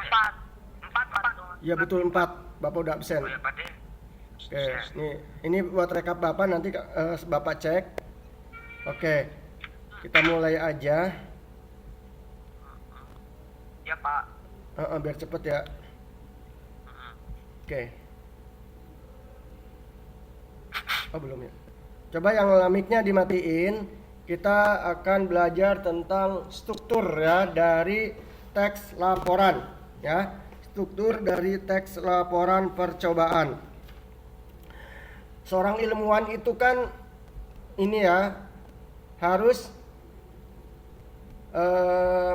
Empat. Empat, Pak. Iya betul 4. Bapak udah absen. Oh ya, Pak deh. Oke, ini buat rekap Bapak nanti Bapak cek. Oke, kita mulai aja. Ya, Pak. Biar cepet ya. Oke. Oh belum ya. Coba yang mic-nya dimatiin. Kita akan belajar tentang struktur ya dari teks laporan ya. Struktur dari teks laporan percobaan. Seorang ilmuwan itu kan ini ya harus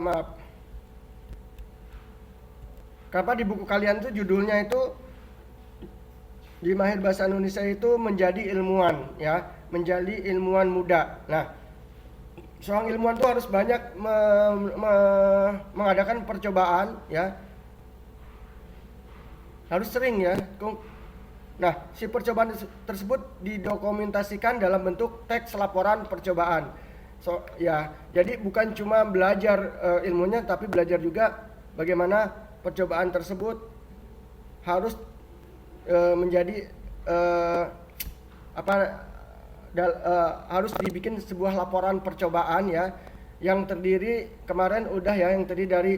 maaf. Kenapa di buku kalian tuh judulnya itu di Mahir Bahasa Indonesia itu menjadi ilmuwan ya, menjadi ilmuwan muda. Nah, seorang ilmuwan tuh harus banyak mengadakan percobaan ya. Harus sering ya. Nah, si percobaan tersebut didokumentasikan dalam bentuk teks laporan percobaan. Ya, jadi bukan cuma belajar ilmunya, tapi belajar juga bagaimana percobaan tersebut harus menjadi harus dibikin sebuah laporan percobaan ya, yang terdiri kemarin udah ya, yang terdiri dari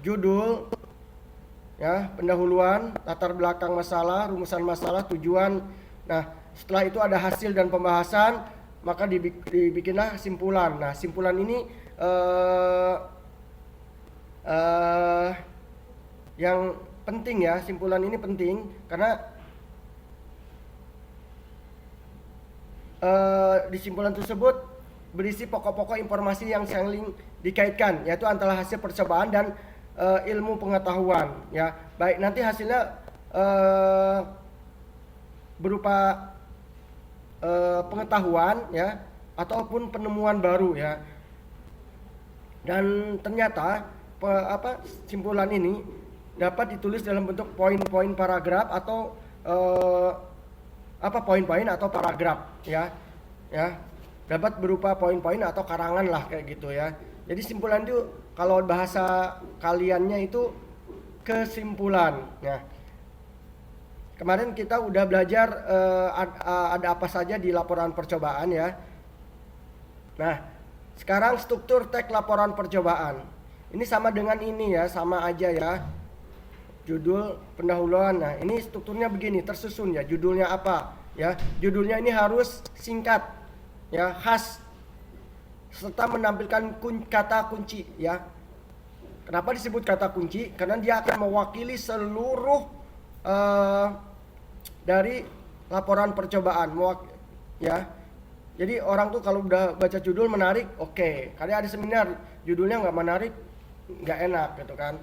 judul ya, pendahuluan, latar belakang masalah, rumusan masalah, tujuan. Nah, setelah itu ada hasil dan pembahasan, maka dibikinlah simpulan. Nah, simpulan ini yang penting ya, simpulan ini penting karena di simpulan tersebut berisi pokok-pokok informasi yang saling dikaitkan, yaitu antara hasil percobaan dan ilmu pengetahuan ya. Baik nanti hasilnya berupa pengetahuan ya ataupun penemuan baru ya. Dan ternyata simpulan ini dapat ditulis dalam bentuk poin-poin paragraf atau poin-poin atau paragraf ya. Ya. Dapat berupa poin-poin atau karangan lah kayak gitu ya. Jadi simpulan itu kalau bahasa kaliannya itu kesimpulan. Nah, kemarin kita udah belajar ada apa saja di laporan percobaan ya. Nah, sekarang struktur teks laporan percobaan. Ini sama dengan ini ya, sama aja ya. Judul, pendahuluan. Nah, ini strukturnya begini, tersusun ya. Judulnya apa? Ya, judulnya ini harus singkat, ya, khas, serta menampilkan kata kunci ya. Kenapa disebut kata kunci? Karena dia akan mewakili seluruh dari laporan percobaan ya. Jadi orang tuh kalau udah baca judul menarik, oke. Kali ada seminar judulnya nggak menarik, nggak enak gitu kan.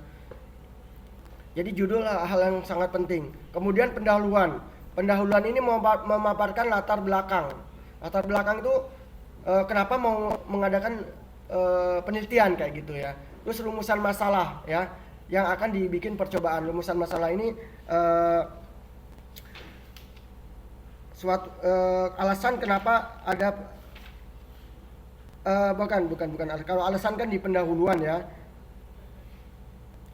Jadi judul hal yang sangat penting. Kemudian pendahuluan. Pendahuluan ini memaparkan latar belakang. Latar belakang itu kenapa mau mengadakan penelitian kayak gitu ya. Terus rumusan masalah ya yang akan dibikin percobaan. Rumusan masalah ini suatu alasan kenapa ada bukan. Kalau alasan kan di pendahuluan ya.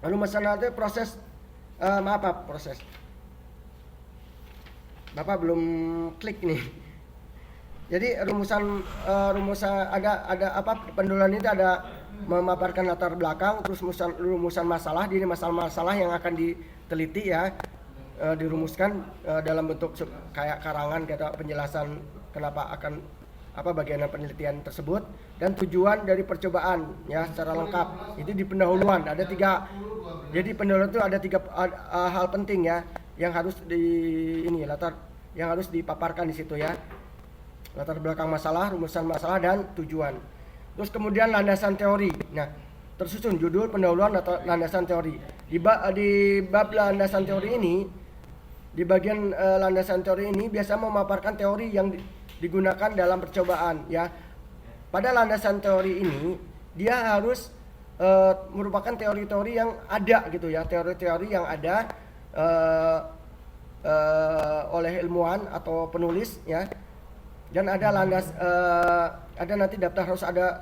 Lalu masalah itu proses proses. Bapak belum klik nih. Jadi rumusan ada pendahuluan itu ada memaparkan latar belakang, terus rumusan masalah. Jadi masalah-masalah yang akan diteliti ya, dirumuskan dalam bentuk kayak karangan, kata penjelasan kenapa akan bagian penelitian tersebut, dan tujuan dari percobaan ya secara lengkap. Itu di pendahuluan ada 3. Jadi pendahuluan itu ada 3 hal penting ya yang harus yang harus dipaparkan di situ ya. Latar belakang masalah, rumusan masalah, dan tujuan. Terus kemudian landasan teori. Nah, tersusun judul, pendahuluan, atau landasan teori. Di bab landasan teori ini, di bagian landasan teori ini biasa memaparkan teori yang digunakan dalam percobaan ya. Pada landasan teori ini dia harus merupakan teori-teori yang ada gitu ya, teori-teori yang ada oleh ilmuwan atau penulis ya. Dan ada ada nanti harus ada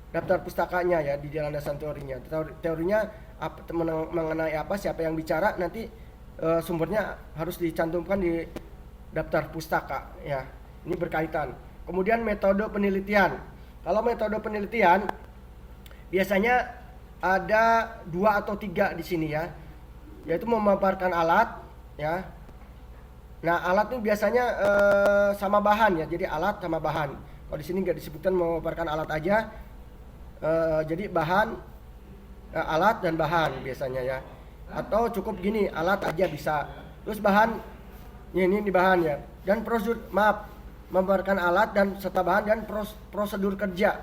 daftar pustakanya ya di landasan teorinya. Teorinya mengenai apa, siapa yang bicara, nanti sumbernya harus dicantumkan di daftar pustaka ya. Ini berkaitan. Kemudian metode penelitian. Kalau metode penelitian biasanya ada 2 atau 3 di sini ya, yaitu memaparkan alat ya. Nah, alat itu biasanya sama bahan ya, jadi alat sama bahan. Kalau di sini nggak disebutkan memaparkan alat aja, jadi bahan, alat dan bahan biasanya ya. Atau cukup gini, alat aja bisa. Terus bahan, ya ini bahan ya. Dan memaparkan alat dan serta bahan dan prosedur kerja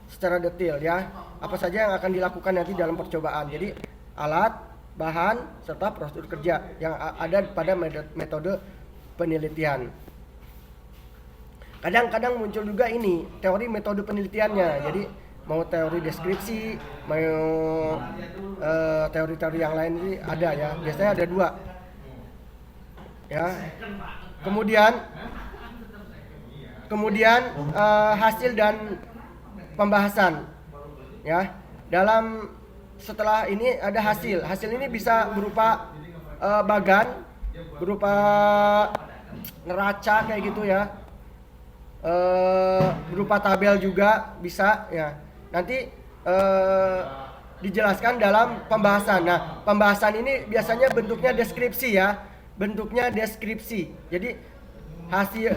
secara detail ya. Apa saja yang akan dilakukan nanti dalam percobaan. Jadi alat, bahan, serta prosedur kerja yang ada pada metode penelitian. Kadang-kadang muncul juga ini teori metode penelitiannya. Jadi mau teori deskripsi, mau teori-teori yang lain ini ada ya. Biasanya ada 2 ya. Kemudian hasil dan pembahasan ya. Setelah ini ada hasil. Hasil ini bisa berupa bagan, berupa neraca kayak gitu ya. Berupa tabel juga bisa ya. Nanti dijelaskan dalam pembahasan. Nah, pembahasan ini biasanya bentuknya deskripsi ya. Bentuknya deskripsi. Jadi hasil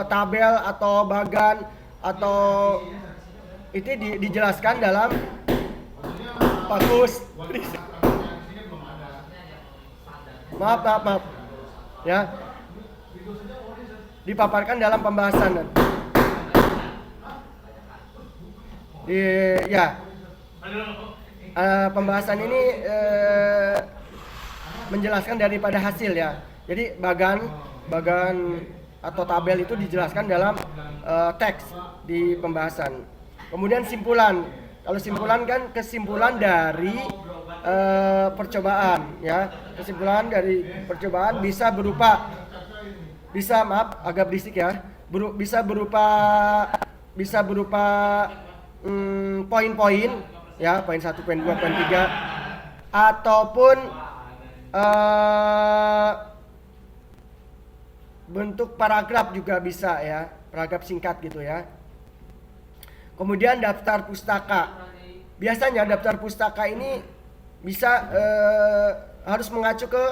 tabel atau bagan atau itu dijelaskan dalam bagus. Maaf. Ya. Dipaparkan dalam pembahasan. Pembahasan ini menjelaskan daripada hasil ya. Jadi bagan atau tabel itu dijelaskan dalam teks di pembahasan. Kemudian simpulan. Kalau simpulan kan kesimpulan dari percobaan ya. Kesimpulan dari percobaan bisa agak berisik ya. Bisa berupa poin-poin ya, poin 1, poin 2, poin 3 ataupun bentuk paragraf juga bisa ya, paragraf singkat gitu ya. Kemudian daftar pustaka. Biasanya daftar pustaka ini bisa harus mengacu ke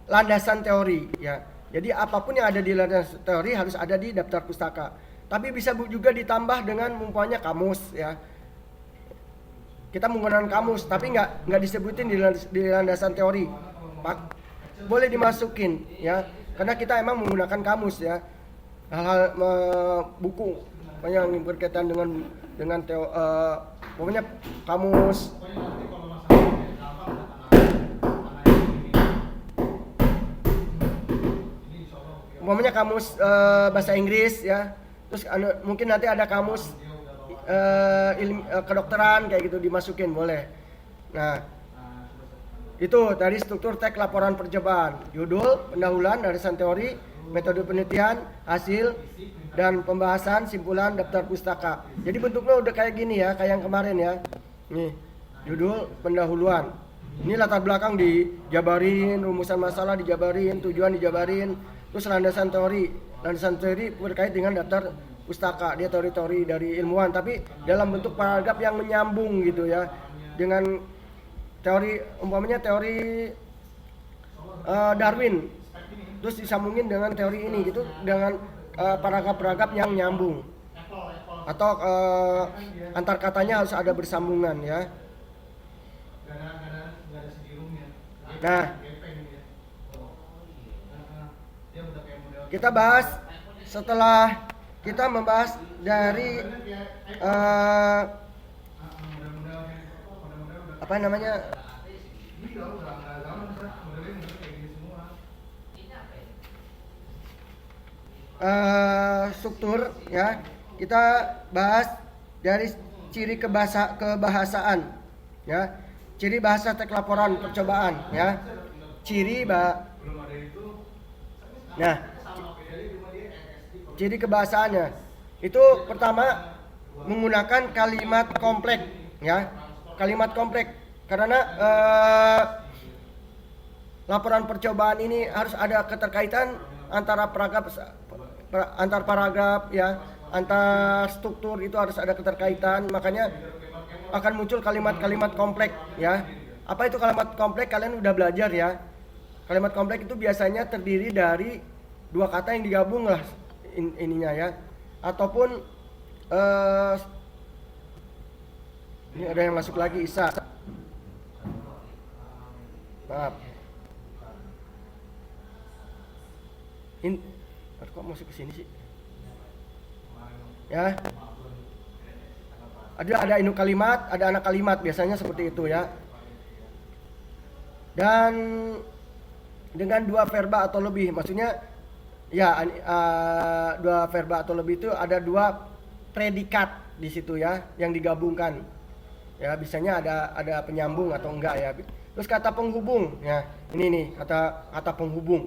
landasan teori ya. Jadi apapun yang ada di landasan teori harus ada di daftar pustaka. Tapi bisa juga ditambah dengan umpamanya kamus ya. Kita menggunakan kamus, tapi nggak disebutin di landasan teori. Boleh dimasukin ya, karena kita emang menggunakan kamus ya. Hal-hal buku yang berkaitan dengan pokoknya kamus. Umpamanya kamus bahasa Inggris ya. Terus mungkin nanti ada kamus kedokteran kayak gitu dimasukin, boleh. Nah, itu dari struktur teks laporan percobaan. Judul, pendahuluan, landasan teori, metode penelitian, hasil, dan pembahasan, simpulan, daftar pustaka. Jadi bentuknya udah kayak gini ya, kayak yang kemarin ya. Nih, judul, pendahuluan. Ini latar belakang dijabarin, rumusan masalah dijabarin, tujuan dijabarin, terus landasan teori. Landasan teori berkait dengan daftar pustaka. Dia teori-teori dari ilmuwan, tapi dalam bentuk paragraf yang menyambung gitu ya. Dengan teori, umpamanya teori Darwin, terus disambungin dengan teori ini gitu, dengan paragraf-paragraf yang nyambung, atau antar katanya harus ada bersambungan ya. Nah, kita bahas setelah kita membahas dari apa namanya struktur ya. Kita bahas dari ciri kebahasaan ya. Ciri bahasa teks laporan percobaan ya. Nah, ciri kebahasaannya itu pertama menggunakan kalimat kompleks ya. Kalimat kompleks karena laporan percobaan ini harus ada keterkaitan antara antar paragraf ya, antar struktur itu harus ada keterkaitan, makanya akan muncul kalimat-kalimat kompleks ya. Apa itu kalimat kompleks? Kalian udah belajar ya. Kalimat kompleks itu biasanya terdiri dari dua kata yang digabung lah ininya ya. Ataupun ini ada yang masuk lagi, Isa. Maaf. Kok masuk ke sini sih? Ya. Ada induk kalimat, ada anak kalimat, biasanya seperti itu ya. Dan dengan dua verba atau lebih, maksudnya ya dua verba atau lebih itu ada dua predikat di situ ya yang digabungkan. Ya, biasanya ada penyambung atau enggak ya. Terus kata penghubung ya. Ini nih kata penghubung.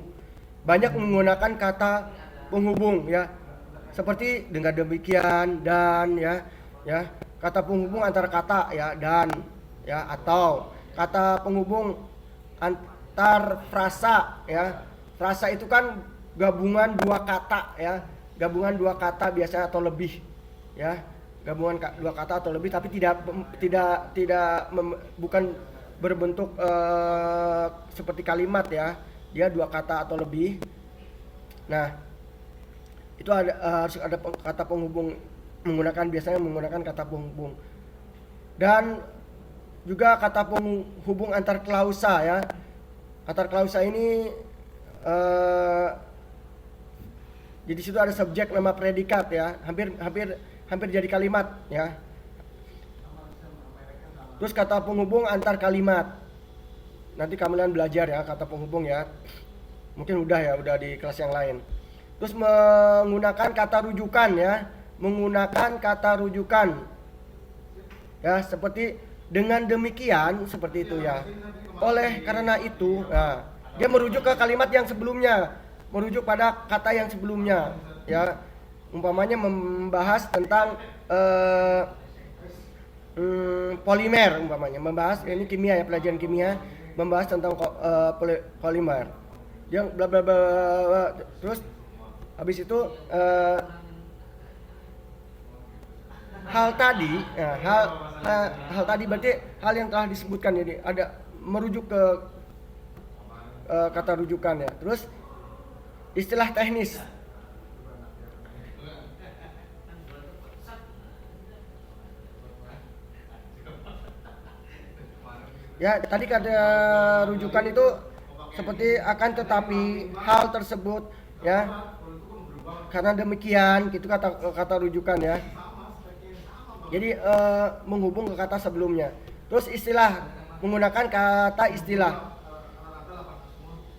Banyak menggunakan kata penghubung ya. Seperti dengan demikian, dan ya. Kata penghubung antara kata ya, dan ya, atau kata penghubung antar frasa ya. Frasa itu kan gabungan dua kata ya. Gabungan dua kata biasanya atau lebih ya. Gabungan dua kata atau lebih, tapi bukan berbentuk seperti kalimat ya. Dia dua kata atau lebih. Nah, itu harus ada kata penghubung, biasanya menggunakan kata penghubung. Dan juga kata penghubung antar klausa ya. Antar klausa ini jadi situ ada subjek, nama, predikat ya. Hampir jadi kalimat ya. Terus kata penghubung antar kalimat. Nanti kalian belajar ya kata penghubung ya. Mungkin udah di kelas yang lain. Terus menggunakan kata rujukan ya. Menggunakan kata rujukan. Ya, seperti dengan demikian, seperti itu ya. Oleh karena itu, ya, dia merujuk ke kalimat yang sebelumnya, merujuk pada kata yang sebelumnya ya. Umpamanya membahas tentang polimer, umpamanya membahas, ini kimia ya, pelajaran kimia, membahas tentang polimer. Yang bla bla bla, terus habis itu hal tadi ya, hal tadi berarti hal yang telah disebutkan, jadi ada merujuk ke kata rujukan ya. Terus istilah teknis. Ya, tadi kata rujukan itu seperti akan tetapi, hal tersebut ya. Karena demikian, gitu kata rujukan ya. Jadi menghubung ke kata sebelumnya. Terus istilah, menggunakan kata istilah.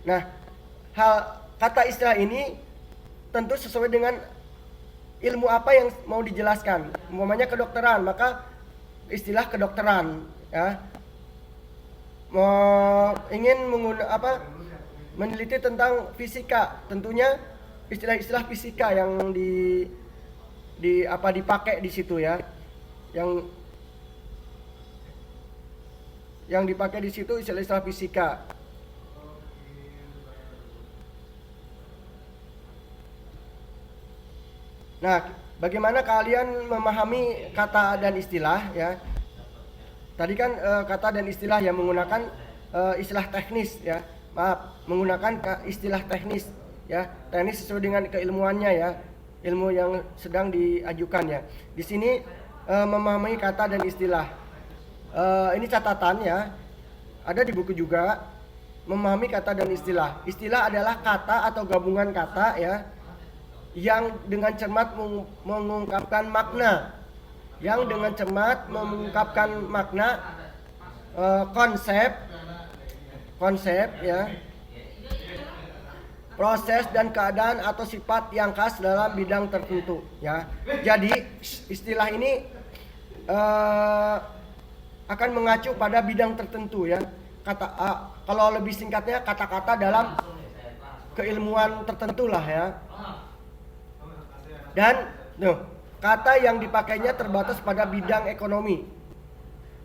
Nah, kata istilah ini tentu sesuai dengan ilmu apa yang mau dijelaskan. Umpamanya kedokteran, maka istilah kedokteran ya. Ingin meneliti tentang fisika, tentunya istilah-istilah fisika yang dipakai di situ ya. Yang dipakai di situ istilah-istilah fisika. Nah, bagaimana kalian memahami kata dan istilah ya? Tadi kan kata dan istilah yang menggunakan istilah teknis ya. Menggunakan istilah teknis ya. Teknis sesuai dengan keilmuannya ya. Ilmu yang sedang diajukan ya. Di sini memahami kata dan istilah. Ini catatan ya. Ada di buku juga. Memahami kata dan istilah. Istilah adalah kata atau gabungan kata ya, yang dengan cermat mengungkapkan makna. Yang dengan cermat mengungkapkan makna, konsep ya, proses dan keadaan atau sifat yang khas dalam bidang tertentu ya. Jadi istilah ini akan mengacu pada bidang tertentu ya. Kalau lebih singkatnya kata-kata dalam keilmuan tertentu lah ya. Dan kata yang dipakainya terbatas pada bidang ekonomi.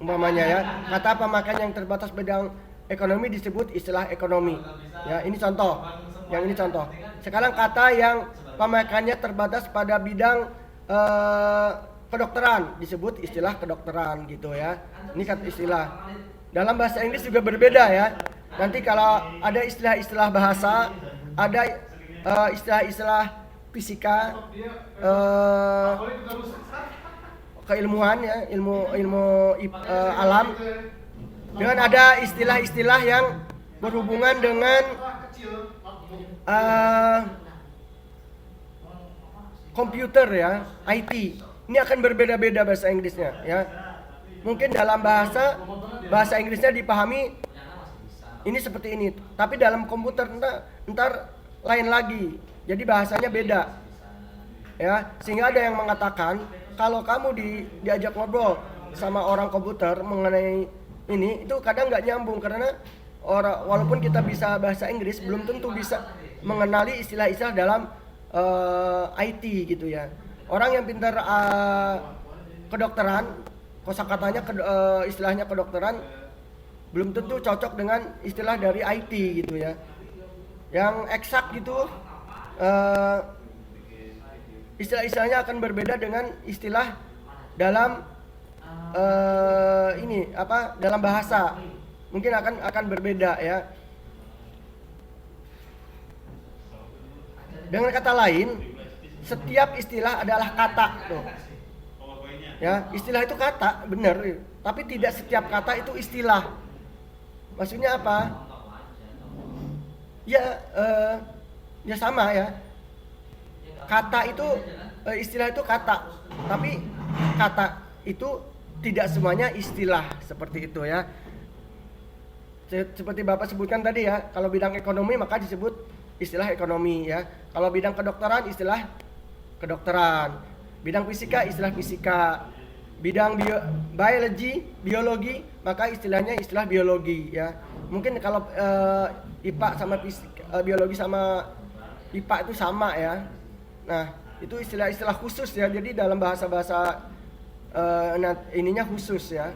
umpamanya ya. Kata pemakaian yang terbatas bidang ekonomi disebut istilah ekonomi. Ya, ini contoh. Yang ini contoh. Sekarang kata yang pemakaiannya terbatas pada bidang kedokteran disebut istilah kedokteran gitu ya. Ini kata istilah. Dalam bahasa Inggris juga berbeda ya. Nanti kalau ada istilah-istilah bahasa, ada istilah-istilah fisika, keilmuan ya, ilmu alam. Dengan ada istilah-istilah yang berhubungan dengan komputer ya, IT. Ini akan berbeda-beda bahasa Inggrisnya ya. Mungkin dalam bahasa Inggrisnya dipahami ini seperti ini, tapi dalam komputer ntar lain lagi. Jadi bahasanya beda. Ya, sehingga ada yang mengatakan kalau kamu diajak ngobrol sama orang komputer mengenai ini, itu kadang nggak nyambung karena walaupun kita bisa bahasa Inggris belum tentu bisa mengenali istilah-istilah dalam IT gitu ya. Orang yang pintar kedokteran, kosakatanya istilahnya kedokteran belum tentu cocok dengan istilah dari IT gitu ya. Yang eksak gitu istilah-istilahnya akan berbeda dengan istilah dalam dalam bahasa. Mungkin akan berbeda ya. Dengan kata lain, setiap istilah adalah kata tuh. Ya, istilah itu kata, benar. Tapi tidak setiap kata itu istilah. Maksudnya apa? Ya, ya sama ya. Kata itu, istilah itu kata. Tapi kata itu tidak semuanya istilah seperti itu ya. Seperti Bapak sebutkan tadi ya, kalau bidang ekonomi maka disebut istilah ekonomi ya. Kalau bidang kedokteran istilah kedokteran. Bidang fisika istilah fisika. Bidang biologi maka istilahnya istilah biologi ya. Mungkin kalau IPA sama biologi sama IPA itu sama ya. Nah, itu istilah-istilah khusus ya. Jadi dalam bahasa-bahasa ininya khusus ya.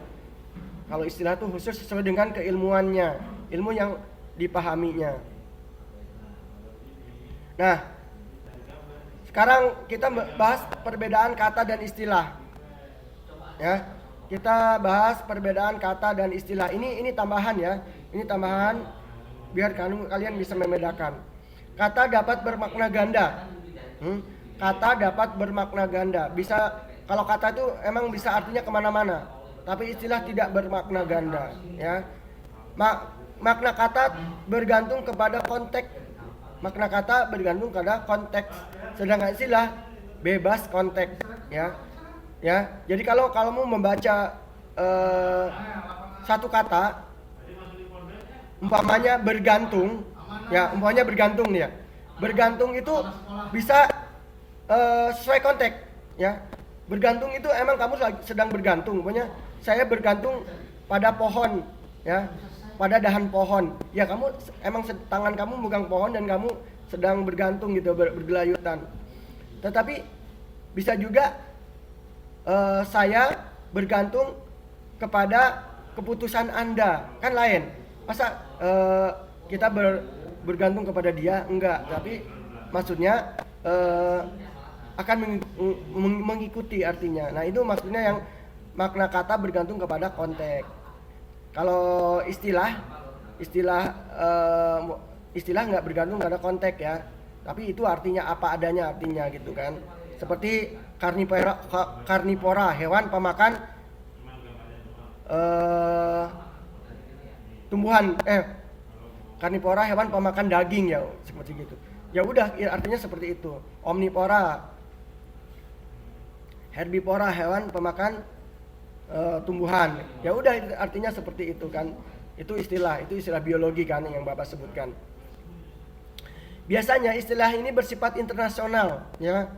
Kalau istilah itu khusus sesuai dengan keilmuannya, ilmu yang dipahaminya. Nah, sekarang kita bahas perbedaan kata dan istilah. Ya, kita bahas perbedaan kata dan istilah. Ini tambahan ya. Ini tambahan biar kalian bisa membedakan. Kata dapat bermakna ganda. Kata dapat bermakna ganda. Bisa, kalau kata itu emang bisa artinya kemana-mana, tapi istilah tidak bermakna ganda ya. Makna kata bergantung kepada konteks. Makna kata bergantung pada konteks, sedangkan istilah bebas konteks ya. Ya, jadi kalau mau membaca satu kata, umpamanya bergantung ya, umpamanya bergantung nih ya. Bergantung itu bisa sesuai konteks ya. Bergantung itu emang kamu sedang bergantung, umpamanya saya bergantung pada pohon ya, pada dahan pohon. Ya kamu emang tangan kamu megang pohon dan kamu sedang bergantung gitu, bergelayutan. Tetapi bisa juga saya bergantung kepada keputusan Anda, kan lain. Masa kita bergantung kepada dia? Enggak, tapi maksudnya akan mengikuti artinya. Nah, itu maksudnya yang makna kata bergantung kepada konteks. Kalau istilah nggak bergantung pada konteks ya, tapi itu artinya apa adanya artinya gitu kan. Seperti karnivora, hewan pemakan tumbuhan. Karnivora, hewan pemakan daging ya, seperti gitu. Ya udah, artinya seperti itu. Omnivora, herbivora, hewan pemakan tumbuhan. Ya udah, artinya seperti itu kan. Itu istilah biologi kan yang Bapak sebutkan. Biasanya istilah ini bersifat internasional ya,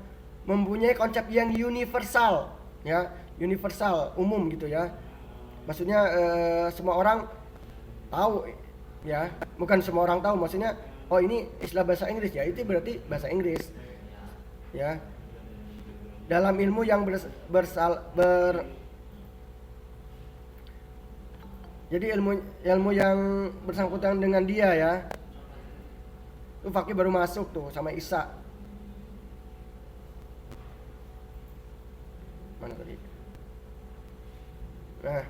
mempunyai konsep yang universal ya, universal, umum gitu ya. Maksudnya semua orang tahu ya, bukan semua orang tahu, maksudnya oh ini istilah bahasa Inggris ya, itu berarti bahasa Inggris ya. Dalam ilmu yang Jadi ilmu yang bersangkutan dengan dia ya. Itu Fakih baru masuk tuh sama Isa. Mana tadi? Nah,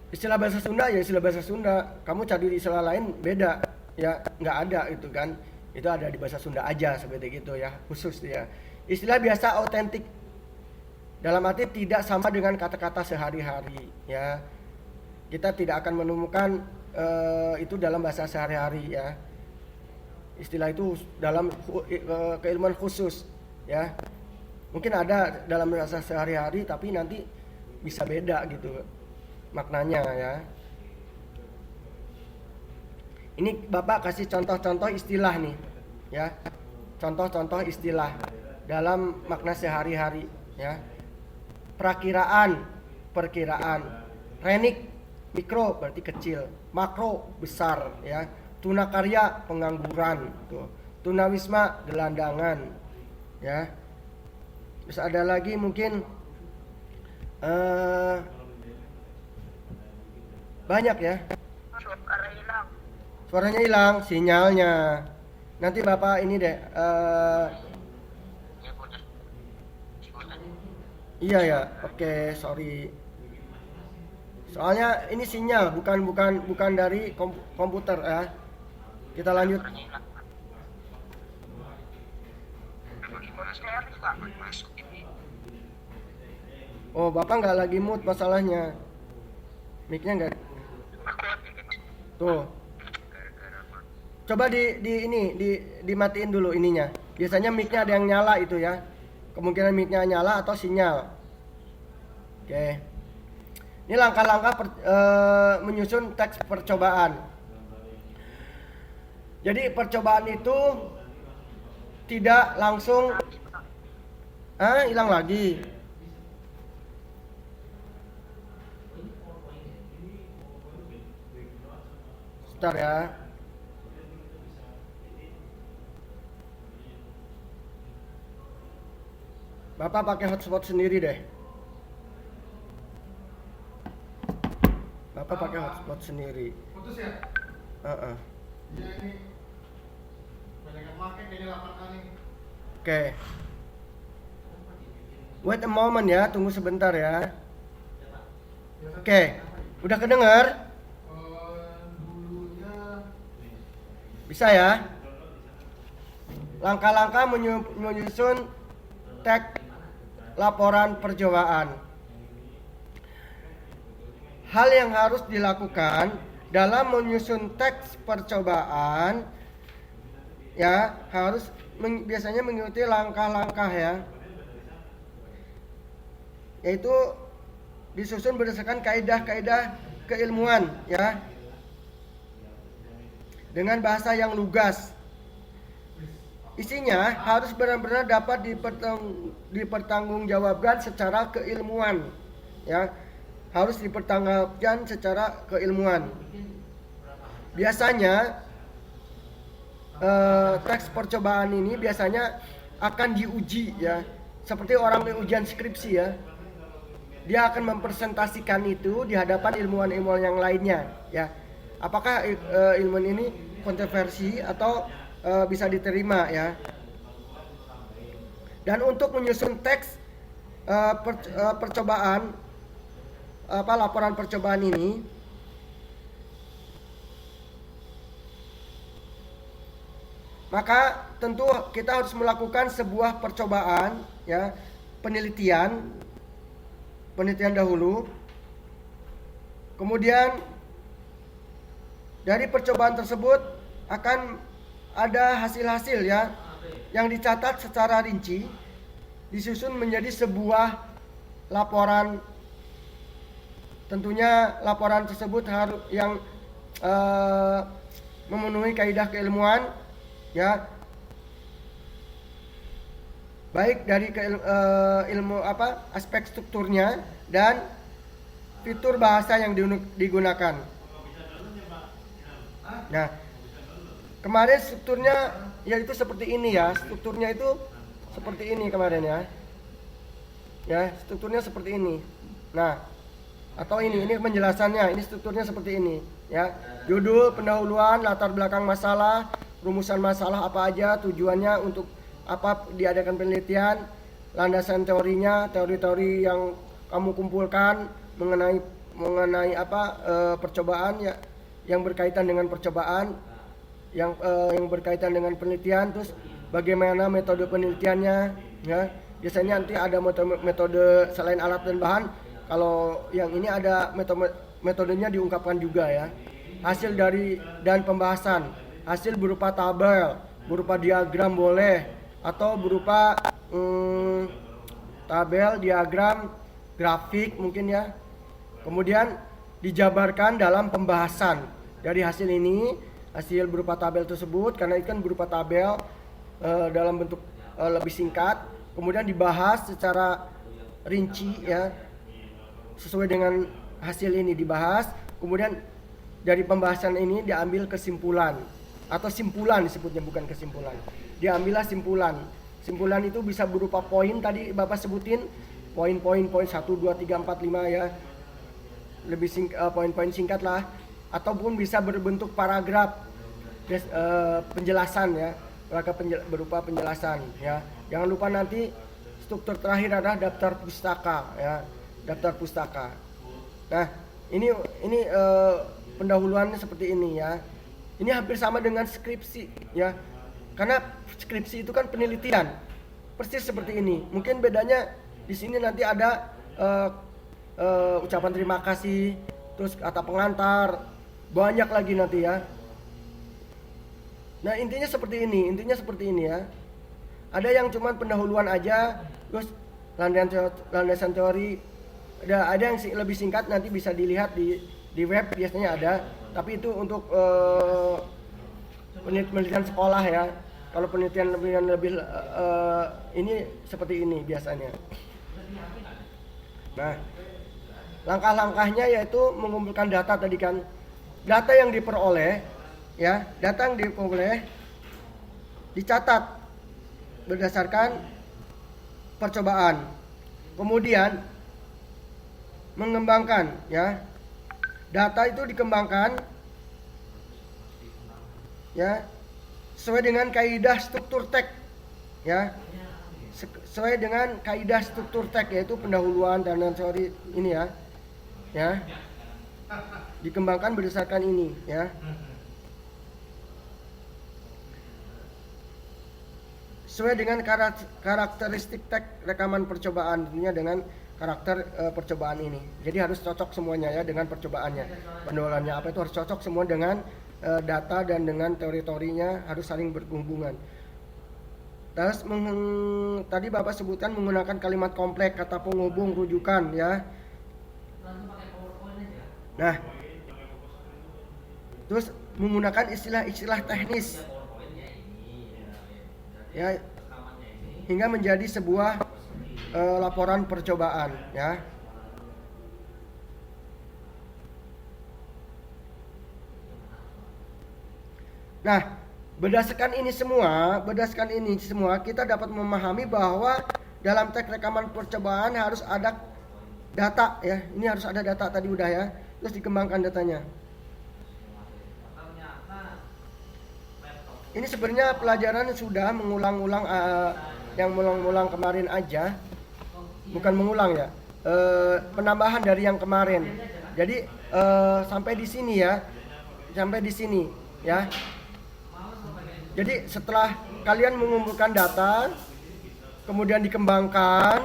istilah bahasa Sunda ya istilah bahasa Sunda. Kamu cari di istilah lain beda ya, nggak ada itu kan. Itu ada di bahasa Sunda aja seperti gitu ya, khusus ya. Istilah biasa autentik. Dalam arti tidak sama dengan kata-kata sehari-hari ya. Kita tidak akan menemukan itu dalam bahasa sehari-hari ya. Istilah itu dalam keilmuan khusus ya. Mungkin ada dalam bahasa sehari-hari tapi nanti bisa beda gitu maknanya ya. Ini Bapak kasih contoh-contoh istilah nih ya. Contoh-contoh istilah dalam makna sehari-hari ya. Perakiraan, perkiraan. Renik, mikro berarti kecil, makro besar ya. Tunakarya, pengangguran tuh. Tunawisma, gelandangan ya. Terus ada lagi mungkin banyak ya. Suara hilang. Suaranya hilang, sinyalnya. Nanti Bapak ini deh. Iya ya, oke, sorry. Soalnya ini sinyal, bukan dari komputer ya. Kita lanjut. Oh, Bapak nggak lagi mood masalahnya. Mic-nya nggak. Tuh. Coba dimatiin dulu ininya. Biasanya mic-nya ada yang nyala itu ya. Kemungkinan mic-nya nyala atau sinyal. Oke. Ini langkah-langkah menyusun teks percobaan. Jadi percobaan itu tidak langsung hilang lagi. Sebentar ya. Bapak pakai hotspot sendiri deh. Bapak pakai hotspot sendiri. Putus ya? Iya ini banyak yang pakai ini 8 kali. Oke. Wait a moment ya, tunggu sebentar ya. Oke. Udah kedengar? Dulunya Bisa ya? Langkah-langkah menyusun teks laporan percobaan. Hal yang harus dilakukan dalam menyusun teks percobaan ya harus biasanya mengikuti langkah-langkah ya, yaitu disusun berdasarkan kaidah-kaidah keilmuan ya, dengan bahasa yang lugas. Isinya harus benar-benar dapat dipertanggungjawabkan secara keilmuan ya, harus dipertanggungjawabkan secara keilmuan. Biasanya teks percobaan ini biasanya akan diuji ya, seperti orang ujian skripsi ya. Dia akan mempresentasikan itu di hadapan ilmuwan-ilmuwan yang lainnya ya. Apakah ilmuwan ini kontroversi atau bisa diterima ya. Dan untuk menyusun teks percobaan laporan percobaan ini, maka tentu kita harus melakukan sebuah percobaan ya, penelitian dahulu. Kemudian dari percobaan tersebut akan ada hasil-hasil ya yang dicatat secara rinci, disusun menjadi sebuah laporan. Tentunya laporan tersebut harus yang memenuhi kaidah keilmuan ya, baik dari ilmu aspek strukturnya dan fitur bahasa yang digunakan. Nah, kemarin strukturnya yaitu seperti ini ya, strukturnya itu seperti ini kemarin ya. Ya, strukturnya seperti ini. Nah, Atau ini penjelasannya, ini strukturnya seperti ini ya. Judul, pendahuluan, latar belakang masalah, rumusan masalah apa aja, tujuannya untuk apa diadakan penelitian, landasan teorinya, teori-teori yang kamu kumpulkan mengenai apa percobaan ya, yang berkaitan dengan percobaan, yang berkaitan dengan penelitian, terus bagaimana metode penelitiannya ya. Biasanya nanti ada metode selain alat dan bahan. Kalau yang ini ada metodenya diungkapkan juga ya. Hasil dari dan pembahasan, hasil berupa tabel, berupa diagram boleh, atau berupa tabel, diagram, grafik mungkin ya. Kemudian dijabarkan dalam pembahasan dari hasil ini, hasil berupa tabel tersebut, karena itu kan berupa tabel dalam bentuk lebih singkat. Kemudian dibahas secara rinci ya, sesuai dengan hasil ini dibahas. Kemudian dari pembahasan ini diambil kesimpulan, atau simpulan disebutnya, bukan kesimpulan. Diambillah simpulan. Simpulan itu bisa berupa poin, tadi Bapak sebutin poin-poin 1, 2, 3, 4, 5 ya. Lebih poin-poin singkat lah, ataupun bisa berbentuk paragraf penjelasan ya, berupa penjelasan ya. Jangan lupa nanti struktur terakhir adalah daftar pustaka ya, daftar pustaka. Nah, ini pendahuluannya seperti ini ya. Ini hampir sama dengan skripsi ya. Karena skripsi itu kan penelitian. Persis seperti ini. Mungkin bedanya di sini nanti ada ucapan terima kasih, terus kata pengantar, banyak lagi nanti ya. Nah, intinya seperti ini ya. Ada yang cuman pendahuluan aja, terus landasan teori. Ada yang lebih singkat, nanti bisa dilihat di web, biasanya ada. Tapi itu untuk penelitian sekolah ya. Kalau penelitian lebih ini seperti ini biasanya. Nah, langkah-langkahnya yaitu mengumpulkan data tadi kan. Data yang diperoleh ya, dicatat berdasarkan percobaan. Kemudian mengembangkan ya. Data itu dikembangkan ya sesuai dengan kaidah struktur teks ya. Sesuai dengan kaidah struktur teks, yaitu pendahuluan dan teori ini ya. Ya. Dikembangkan berdasarkan ini ya. Sesuai dengan karakteristik teks rekaman percobaan, tentunya dengan karakter percobaan ini. Jadi harus cocok semuanya ya dengan percobaannya. Pendahuluannya apa itu harus cocok semua dengan data dan dengan teori-teorinya, harus saling berhubungan. Terus tadi Bapak sebutkan menggunakan kalimat kompleks, kata penghubung, rujukan ya. Nah, terus menggunakan istilah-istilah teknis ya, hingga menjadi sebuah laporan percobaan ya. Nah, berdasarkan ini semua kita dapat memahami bahwa dalam teks rekaman percobaan harus ada data ya. Ini harus ada data tadi udah ya. Terus dikembangkan datanya. Ini sebenarnya pelajaran sudah mengulang-ulang yang mengulang kemarin aja. Bukan mengulang ya. Penambahan dari yang kemarin. Jadi sampai di sini ya. Sampai di sini ya. Jadi setelah kalian mengumpulkan data, kemudian dikembangkan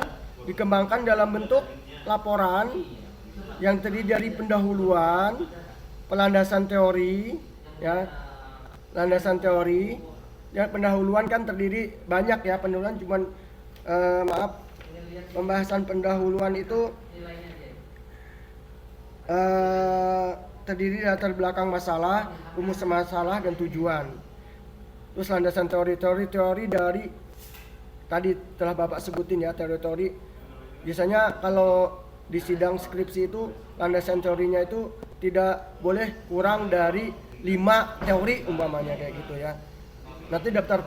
dalam bentuk laporan yang terdiri dari pendahuluan, pelandasan teori, ya, landasan teori. Ya, pendahuluan kan terdiri banyak ya, pendahuluan cuman pembahasan pendahuluan itu terdiri latar belakang masalah, rumus masalah dan tujuan. Terus landasan teori dari tadi telah Bapak sebutin ya, teori. Biasanya kalau di sidang skripsi itu landasan teorinya itu tidak boleh kurang dari 5 teori umpamanya kayak gitu ya. Nanti daftar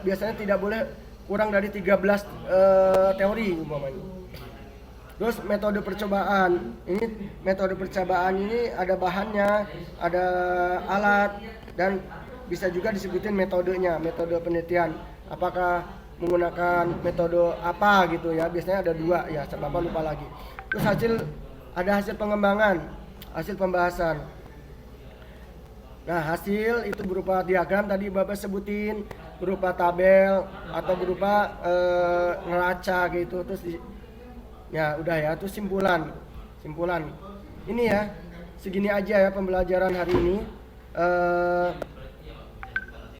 biasanya tidak boleh kurang dari 13 teori umpamanya. Terus metode percobaan. Ini metode percobaan ini ada bahannya, ada alat, dan bisa juga disebutin metodenya, metode penelitian. Apakah menggunakan metode apa gitu ya? Biasanya ada 2 ya, Bapak lupa lagi. Terus ada hasil pengembangan, hasil pembahasan. Nah, hasil itu berupa diagram tadi Bapak sebutin, berupa tabel atau berupa neraca gitu. Terus ya udah ya, terus simpulan. Ini ya, segini aja ya pembelajaran hari ini.